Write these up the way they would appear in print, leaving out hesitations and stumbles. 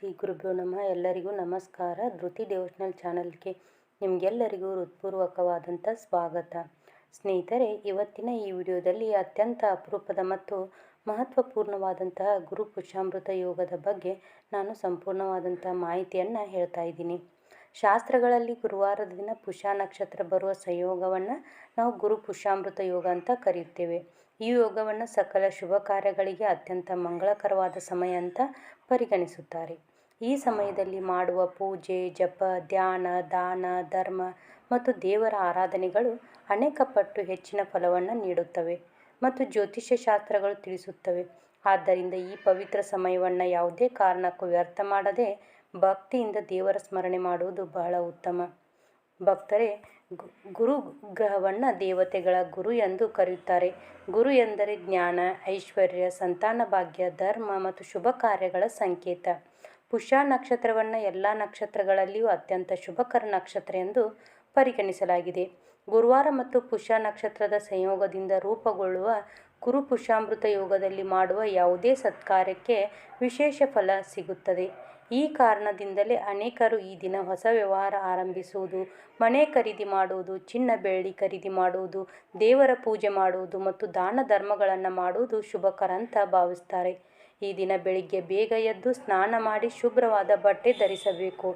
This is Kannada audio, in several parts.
ಶ್ರೀ ಗುರುಭ್ಯೋ ನಮಃ. ಎಲ್ಲರಿಗೂ ನಮಸ್ಕಾರ. ಧೃತಿ ಡಿವೋಷನಲ್ ಚಾನಲ್ಗೆ ನಿಮಗೆಲ್ಲರಿಗೂ ಹೃತ್ಪೂರ್ವಕವಾದಂಥ ಸ್ವಾಗತ. ಸ್ನೇಹಿತರೆ, ಇವತ್ತಿನ ಈ ವಿಡಿಯೋದಲ್ಲಿ ಅತ್ಯಂತ ಅಪರೂಪದ ಮತ್ತು ಮಹತ್ವಪೂರ್ಣವಾದಂತಹ ಗುರು ಪುಷ್ಯಾಮೃತ ಯೋಗದ ಬಗ್ಗೆ ನಾನು ಸಂಪೂರ್ಣವಾದಂಥ ಮಾಹಿತಿಯನ್ನು ಹೇಳ್ತಾ ಇದ್ದೀನಿ. ಶಾಸ್ತ್ರಗಳಲ್ಲಿ ಗುರುವಾರದ ದಿನ ಪುಷ್ಯ ನಕ್ಷತ್ರ ಬರುವ ಸಂಯೋಗವನ್ನು ನಾವು ಗುರು ಪುಷ್ಯಾಮೃತ ಯೋಗ ಅಂತ ಕರೆಯುತ್ತೇವೆ. ಈ ಯೋಗವನ್ನು ಸಕಲ ಶುಭ ಕಾರ್ಯಗಳಿಗೆ ಅತ್ಯಂತ ಮಂಗಳಕರವಾದ ಸಮಯ ಅಂತ ಪರಿಗಣಿಸುತ್ತಾರೆ. ಈ ಸಮಯದಲ್ಲಿ ಮಾಡುವ ಪೂಜೆ, ಜಪ, ಧ್ಯಾನ, ದಾನ, ಧರ್ಮ ಮತ್ತು ದೇವರ ಆರಾಧನೆಗಳು ಅನೇಕ ಪಟ್ಟು ಹೆಚ್ಚಿನ ಫಲವನ್ನು ನೀಡುತ್ತವೆ ಮತ್ತು ಜ್ಯೋತಿಷ್ಯ ಶಾಸ್ತ್ರಗಳು ತಿಳಿಸುತ್ತವೆ. ಆದ್ದರಿಂದ ಈ ಪವಿತ್ರ ಸಮಯವನ್ನು ಯಾವುದೇ ಕಾರಣಕ್ಕೂ ವ್ಯರ್ಥ ಮಾಡದೆ ಭಕ್ತಿಯಿಂದ ದೇವರ ಸ್ಮರಣೆ ಮಾಡುವುದು ಬಹಳ ಉತ್ತಮ. ಭಕ್ತರೇ, ಗುರು ಗ್ರಹವನ್ನು ದೇವತೆಗಳ ಗುರು ಎಂದು ಕರೆಯುತ್ತಾರೆ. ಗುರು ಎಂದರೆ ಜ್ಞಾನ, ಐಶ್ವರ್ಯ, ಸಂತಾನ ಭಾಗ್ಯ, ಧರ್ಮ ಮತ್ತು ಶುಭ ಕಾರ್ಯಗಳ ಸಂಕೇತ. ಪುಷ್ಯ ನಕ್ಷತ್ರವನ್ನು ಎಲ್ಲ ನಕ್ಷತ್ರಗಳಲ್ಲಿಯೂ ಅತ್ಯಂತ ಶುಭಕರ ನಕ್ಷತ್ರ ಎಂದು ಪರಿಗಣಿಸಲಾಗಿದೆ. ಗುರುವಾರ ಮತ್ತು ಪುಷ್ಯ ನಕ್ಷತ್ರದ ಸಂಯೋಗದಿಂದ ರೂಪುಗೊಳ್ಳುವ ಗುರು ಪುಷ್ಯಾಮೃತ ಯೋಗದಲ್ಲಿ ಮಾಡುವ ಯಾವುದೇ ಸತ್ಕಾರ್ಯಕ್ಕೆ ವಿಶೇಷ ಫಲ ಸಿಗುತ್ತದೆ. ಈ ಕಾರಣದಿಂದಲೇ ಅನೇಕರು ಈ ದಿನ ಹೊಸ ವ್ಯವಹಾರ ಆರಂಭಿಸುವುದು, ಮನೆ ಖರೀದಿ ಮಾಡುವುದು, ಚಿನ್ನ ಬೆಳ್ಳಿ ಖರೀದಿ ಮಾಡುವುದು, ದೇವರ ಪೂಜೆ ಮಾಡುವುದು ಮತ್ತು ದಾನ ಧರ್ಮಗಳನ್ನು ಮಾಡುವುದು ಶುಭಕರ ಅಂತ ಭಾವಿಸ್ತಾರೆ. ಈ ದಿನ ಬೆಳಿಗ್ಗೆ ಬೇಗ ಎದ್ದು ಸ್ನಾನ ಮಾಡಿ ಶುಭ್ರವಾದ ಬಟ್ಟೆ ಧರಿಸಬೇಕು.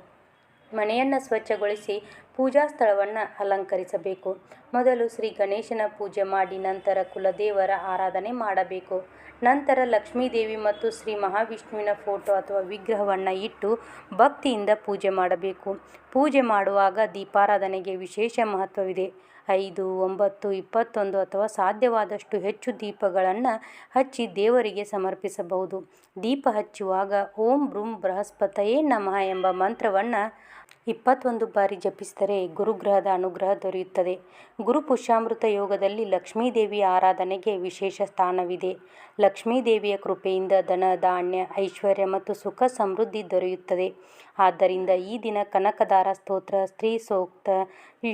ಮನೆಯನ್ನು ಸ್ವಚ್ಛಗೊಳಿಸಿ ಪೂಜಾ ಸ್ಥಳವನ್ನು ಅಲಂಕರಿಸಬೇಕು. ಮೊದಲು ಶ್ರೀ ಗಣೇಶನ ಪೂಜೆ ಮಾಡಿ ನಂತರ ಕುಲದೇವರ ಆರಾಧನೆ ಮಾಡಬೇಕು. ನಂತರ ಲಕ್ಷ್ಮೀದೇವಿ ಮತ್ತು ಶ್ರೀ ಮಹಾವಿಷ್ಣುವಿನ ಫೋಟೋ ಅಥವಾ ವಿಗ್ರಹವನ್ನು ಇಟ್ಟು ಭಕ್ತಿಯಿಂದ ಪೂಜೆ ಮಾಡಬೇಕು. ಪೂಜೆ ಮಾಡುವಾಗ ದೀಪಾರಾಧನೆಗೆ ವಿಶೇಷ ಮಹತ್ವವಿದೆ. 5, 9, 21 ಅಥವಾ ಸಾಧ್ಯವಾದಷ್ಟು ಹೆಚ್ಚು ದೀಪಗಳನ್ನು ಹಚ್ಚಿ ದೇವರಿಗೆ ಸಮರ್ಪಿಸಬಹುದು. ದೀಪ ಹಚ್ಚುವಾಗ ಓಂ ಬ್ರೂಂ ಬೃಹಸ್ಪತಯೇ ನಮಃ ಎಂಬ ಮಂತ್ರವನ್ನು 21 ಬಾರಿ ಜಪಿಸಿದರೆ ಗುರುಗ್ರಹದ ಅನುಗ್ರಹ ದೊರೆಯುತ್ತದೆ. ಗುರು ಪುಷ್ಯಾಮೃತ ಯೋಗದಲ್ಲಿ ಲಕ್ಷ್ಮೀದೇವಿಯ ಆರಾಧನೆಗೆ ವಿಶೇಷ ಸ್ಥಾನವಿದೆ. ಲಕ್ಷ್ಮೀದೇವಿಯ ಕೃಪೆಯಿಂದ ಧನ, ಧಾನ್ಯ, ಐಶ್ವರ್ಯ ಮತ್ತು ಸುಖ ಸಮೃದ್ಧಿ ದೊರೆಯುತ್ತದೆ. ಆದ್ದರಿಂದ ಈ ದಿನ ಕನಕದಾರ ಸ್ತೋತ್ರ, ಸ್ತ್ರೀ ಸೂಕ್ತ,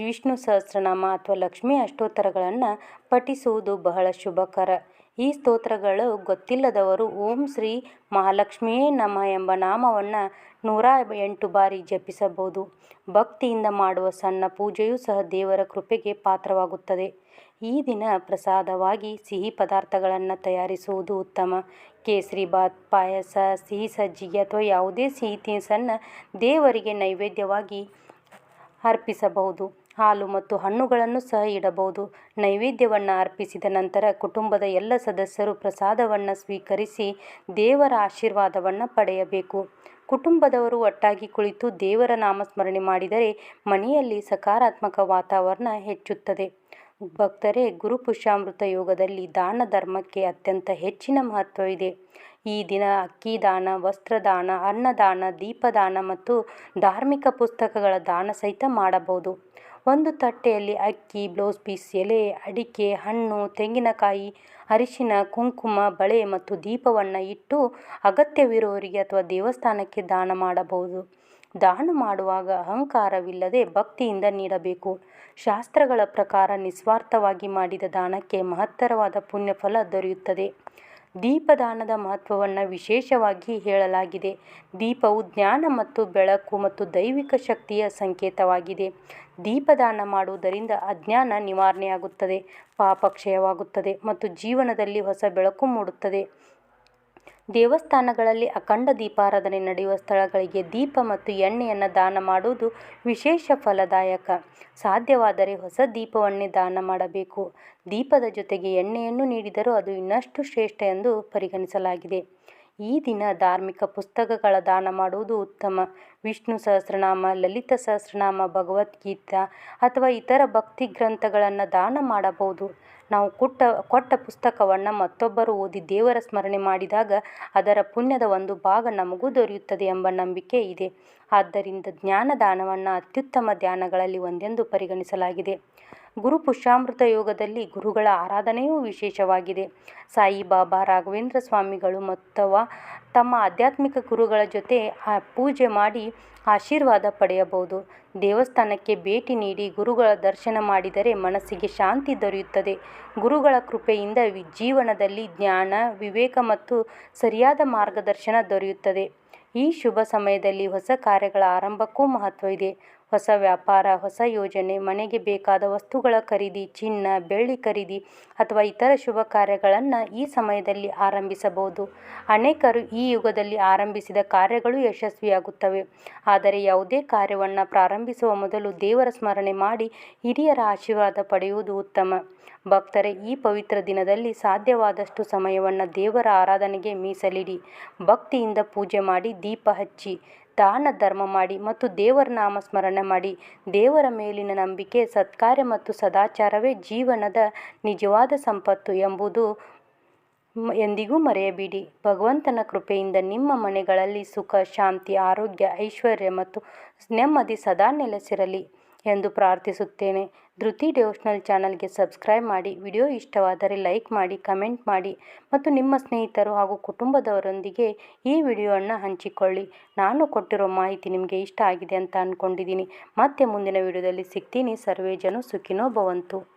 ವಿಷ್ಣು ಸಹಸ್ರನಾಮ ಅಥವಾ ಲಕ್ಷ್ಮೀ ಅಷ್ಟೋತ್ತರಗಳನ್ನು ಪಠಿಸುವುದು ಬಹಳ ಶುಭಕರ. ಈ ಸ್ತೋತ್ರಗಳು ಗೊತ್ತಿಲ್ಲದವರು ಓಂ ಶ್ರೀ ಮಹಾಲಕ್ಷ್ಮಿಯೇ ನಮಃ ಎಂಬ ನಾಮವನ್ನು 108 ಬಾರಿ ಜಪಿಸಬಹುದು. ಭಕ್ತಿಯಿಂದ ಮಾಡುವ ಸಣ್ಣ ಪೂಜೆಯೂ ಸಹ ದೇವರ ಕೃಪೆಗೆ ಪಾತ್ರವಾಗುತ್ತದೆ. ಈ ದಿನ ಪ್ರಸಾದವಾಗಿ ಸಿಹಿ ಪದಾರ್ಥಗಳನ್ನು ತಯಾರಿಸುವುದು ಉತ್ತಮ. ಕೇಸರಿ ಬಾತ್, ಪಾಯಸ, ಸಿಹಿ ಸಜ್ಜಿಗೆ ಅಥವಾ ಯಾವುದೇ ಸಿಹಿ ತಿನಿಸನ್ನು ದೇವರಿಗೆ ನೈವೇದ್ಯವಾಗಿ ಅರ್ಪಿಸಬಹುದು. ಹಾಲು ಮತ್ತು ಹಣ್ಣುಗಳನ್ನು ಸಹ ಇಡಬಹುದು. ನೈವೇದ್ಯವನ್ನು ಅರ್ಪಿಸಿದ ನಂತರ ಕುಟುಂಬದ ಎಲ್ಲ ಸದಸ್ಯರು ಪ್ರಸಾದವನ್ನು ಸ್ವೀಕರಿಸಿ ದೇವರ ಆಶೀರ್ವಾದವನ್ನು ಪಡೆಯಬೇಕು. ಕುಟುಂಬದವರು ಒಟ್ಟಾಗಿ ಕುಳಿತು ದೇವರ ನಾಮಸ್ಮರಣೆ ಮಾಡಿದರೆ ಮನೆಯಲ್ಲಿ ಸಕಾರಾತ್ಮಕ ವಾತಾವರಣ ಹೆಚ್ಚುತ್ತದೆ. ಭಕ್ತರೇ, ಗುರು ಪುಷ್ಯಾಮೃತ ಯೋಗದಲ್ಲಿ ದಾನ ಧರ್ಮಕ್ಕೆ ಅತ್ಯಂತ ಹೆಚ್ಚಿನ ಮಹತ್ವವಿದೆ. ಈ ದಿನ ಅಕ್ಕಿ ದಾನ, ವಸ್ತ್ರದಾನ, ಅನ್ನದಾನ, ದೀಪದಾನ ಮತ್ತು ಧಾರ್ಮಿಕ ಪುಸ್ತಕಗಳ ದಾನ ಸಹಿತ ಮಾಡಬಹುದು. ಒಂದು ತಟ್ಟೆಯಲ್ಲಿ ಅಕ್ಕಿ, ಬ್ಲೌಸ್ ಪೀಸ್, ಎಲೆ, ಅಡಿಕೆ, ಹಣ್ಣು, ತೆಂಗಿನಕಾಯಿ, ಅರಿಶಿನ, ಕುಂಕುಮ, ಬಳೆ ಮತ್ತು ದೀಪವನ್ನು ಇಟ್ಟು ಅಗತ್ಯವಿರುವವರಿಗೆ ಅಥವಾ ದೇವಸ್ಥಾನಕ್ಕೆ ದಾನ ಮಾಡಬಹುದು. ದಾನ ಮಾಡುವಾಗ ಅಹಂಕಾರವಿಲ್ಲದೆ ಭಕ್ತಿಯಿಂದ ನೀಡಬೇಕು. ಶಾಸ್ತ್ರಗಳ ಪ್ರಕಾರ ನಿಸ್ವಾರ್ಥವಾಗಿ ಮಾಡಿದ ದಾನಕ್ಕೆ ಮಹತ್ತರವಾದ ಪುಣ್ಯಫಲ ದೊರೆಯುತ್ತದೆ. ದೀಪದಾನದ ಮಹತ್ವವನ್ನು ವಿಶೇಷವಾಗಿ ಹೇಳಲಾಗಿದೆ. ದೀಪವು ಜ್ಞಾನ ಮತ್ತು ಬೆಳಕು ಮತ್ತು ದೈವಿಕ ಶಕ್ತಿಯ ಸಂಕೇತವಾಗಿದೆ. ದೀಪದಾನ ಮಾಡುವುದರಿಂದ ಅಜ್ಞಾನ ನಿವಾರಣೆಯಾಗುತ್ತದೆ, ಪಾಪ ಕ್ಷಯವಾಗುತ್ತದೆ ಮತ್ತು ಜೀವನದಲ್ಲಿ ಹೊಸ ಬೆಳಕು ಮೂಡುತ್ತದೆ. ದೇವಸ್ಥಾನಗಳಲ್ಲಿ ಅಖಂಡ ದೀಪಾರಾಧನೆ ನಡೆಯುವ ಸ್ಥಳಗಳಿಗೆ ದೀಪ ಮತ್ತು ಎಣ್ಣೆಯನ್ನು ದಾನ ಮಾಡುವುದು ವಿಶೇಷ ಫಲದಾಯಕ. ಸಾಧ್ಯವಾದರೆ ಹೊಸ ದೀಪವನ್ನೇ ದಾನ ಮಾಡಬೇಕು. ದೀಪದ ಜೊತೆಗೆ ಎಣ್ಣೆಯನ್ನು ನೀಡಿದರೂ ಅದು ಇನ್ನಷ್ಟು ಶ್ರೇಷ್ಠ ಎಂದು ಪರಿಗಣಿಸಲಾಗಿದೆ. ಈ ದಿನ ಧಾರ್ಮಿಕ ಪುಸ್ತಕಗಳ ದಾನ ಮಾಡುವುದು ಉತ್ತಮ. ವಿಷ್ಣು ಸಹಸ್ರನಾಮ, ಲಲಿತ ಸಹಸ್ರನಾಮ, ಭಗವದ್ಗೀತಾ ಅಥವಾ ಇತರ ಭಕ್ತಿ ಗ್ರಂಥಗಳನ್ನು ದಾನ ಮಾಡಬಹುದು. ನಾವು ಕೊಟ್ಟ ಪುಸ್ತಕವನ್ನು ಮತ್ತೊಬ್ಬರು ಓದಿ ದೇವರ ಸ್ಮರಣೆ ಮಾಡಿದಾಗ ಅದರ ಪುಣ್ಯದ ಒಂದು ಭಾಗ ನಮಗೂ ದೊರೆಯುತ್ತದೆ ಎಂಬ ನಂಬಿಕೆ ಇದೆ. ಆದ್ದರಿಂದ ಜ್ಞಾನದಾನವನ್ನು ಅತ್ಯುತ್ತಮ ಧ್ಯಾನಗಳಲ್ಲಿ ಒಂದೆಂದು ಪರಿಗಣಿಸಲಾಗಿದೆ. ಗುರು ಪುಷ್ಯಾಮೃತ ಯೋಗದಲ್ಲಿ ಗುರುಗಳ ಆರಾಧನೆಯೂ ವಿಶೇಷವಾಗಿದೆ. ಸಾಯಿಬಾಬಾ, ರಾಘವೇಂದ್ರ ಸ್ವಾಮಿಗಳು ಅಥವಾ ತಮ್ಮ ಆಧ್ಯಾತ್ಮಿಕ ಗುರುಗಳ ಜೊತೆ ಪೂಜೆ ಮಾಡಿ ಆಶೀರ್ವಾದ ಪಡೆಯಬಹುದು. ದೇವಸ್ಥಾನಕ್ಕೆ ಭೇಟಿ ನೀಡಿ ಗುರುಗಳ ದರ್ಶನ ಮಾಡಿದರೆ ಮನಸ್ಸಿಗೆ ಶಾಂತಿ ದೊರೆಯುತ್ತದೆ. ಗುರುಗಳ ಕೃಪೆಯಿಂದ ಜೀವನದಲ್ಲಿ ಜ್ಞಾನ, ವಿವೇಕ ಮತ್ತು ಸರಿಯಾದ ಮಾರ್ಗದರ್ಶನ ದೊರೆಯುತ್ತದೆ. ಈ ಶುಭ ಸಮಯದಲ್ಲಿ ಹೊಸ ಕಾರ್ಯಗಳ ಆರಂಭಕ್ಕೂ ಮಹತ್ವ ಇದೆ. ಹೊಸ ವ್ಯಾಪಾರ, ಹೊಸ ಯೋಜನೆ, ಮನೆಗೆ ಬೇಕಾದ ವಸ್ತುಗಳ ಖರೀದಿ, ಚಿನ್ನ, ಬೆಳ್ಳಿ ಖರೀದಿ ಅಥವಾ ಇತರ ಶುಭ ಕಾರ್ಯಗಳನ್ನು ಈ ಸಮಯದಲ್ಲಿ ಆರಂಭಿಸಬಹುದು. ಅನೇಕರು ಈ ಯುಗದಲ್ಲಿ ಆರಂಭಿಸಿದ ಕಾರ್ಯಗಳು ಯಶಸ್ವಿಯಾಗುತ್ತವೆ. ಆದರೆ ಯಾವುದೇ ಕಾರ್ಯವನ್ನು ಪ್ರಾರಂಭಿಸುವ ಮೊದಲು ದೇವರ ಸ್ಮರಣೆ ಮಾಡಿ ಹಿರಿಯರ ಆಶೀರ್ವಾದ ಪಡೆಯುವುದು ಉತ್ತಮ. ಭಕ್ತರೇ, ಈ ಪವಿತ್ರ ದಿನದಲ್ಲಿ ಸಾಧ್ಯವಾದಷ್ಟು ಸಮಯವನ್ನು ದೇವರ ಆರಾಧನೆಗೆ ಮೀಸಲಿಡಿ. ಭಕ್ತಿಯಿಂದ ಪೂಜೆ ಮಾಡಿ, ದೀಪ ಹಚ್ಚಿ, ದಾನ ಧರ್ಮ ಮಾಡಿ ಮತ್ತು ದೇವರ ನಾಮ ಸ್ಮರಣೆ ಮಾಡಿ. ದೇವರ ಮೇಲಿನ ನಂಬಿಕೆ, ಸತ್ಕಾರ್ಯ ಮತ್ತು ಸದಾಚಾರವೇ ಜೀವನದ ನಿಜವಾದ ಸಂಪತ್ತು ಎಂಬುದು ಎಂದಿಗೂ ಮರೆಯಬೇಡಿ. ಭಗವಂತನ ಕೃಪೆಯಿಂದ ನಿಮ್ಮ ಮನೆಗಳಲ್ಲಿ ಸುಖ, ಶಾಂತಿ, ಆರೋಗ್ಯ, ಐಶ್ವರ್ಯ ಮತ್ತು ನೆಮ್ಮದಿ ಸದಾ ನೆಲೆಸಿರಲಿ ಎಂದು ಪ್ರಾರ್ಥಿಸುತ್ತೇನೆ. ಧೃತಿ ಡಿವೋಷನಲ್ ಚಾನಲ್ಗೆ ಸಬ್ಸ್ಕ್ರೈಬ್ ಮಾಡಿ. ವಿಡಿಯೋ ಇಷ್ಟವಾದರೆ ಲೈಕ್ ಮಾಡಿ, ಕಮೆಂಟ್ ಮಾಡಿ ಮತ್ತು ನಿಮ್ಮ ಸ್ನೇಹಿತರು ಹಾಗೂ ಕುಟುಂಬದವರೊಂದಿಗೆ ಈ ವಿಡಿಯೋವನ್ನು ಹಂಚಿಕೊಳ್ಳಿ. ನಾನು ಕೊಟ್ಟಿರೋ ಮಾಹಿತಿ ನಿಮಗೆ ಇಷ್ಟ ಆಗಿದೆ ಅಂತ ಅಂದ್ಕೊಂಡಿದ್ದೀನಿ. ಮತ್ತೆ ಮುಂದಿನ ವಿಡಿಯೋದಲ್ಲಿ ಸಿಗ್ತೀನಿ. ಸರ್ವೇ ಜನ ಸುಖಿನೋ ಭವಂತು.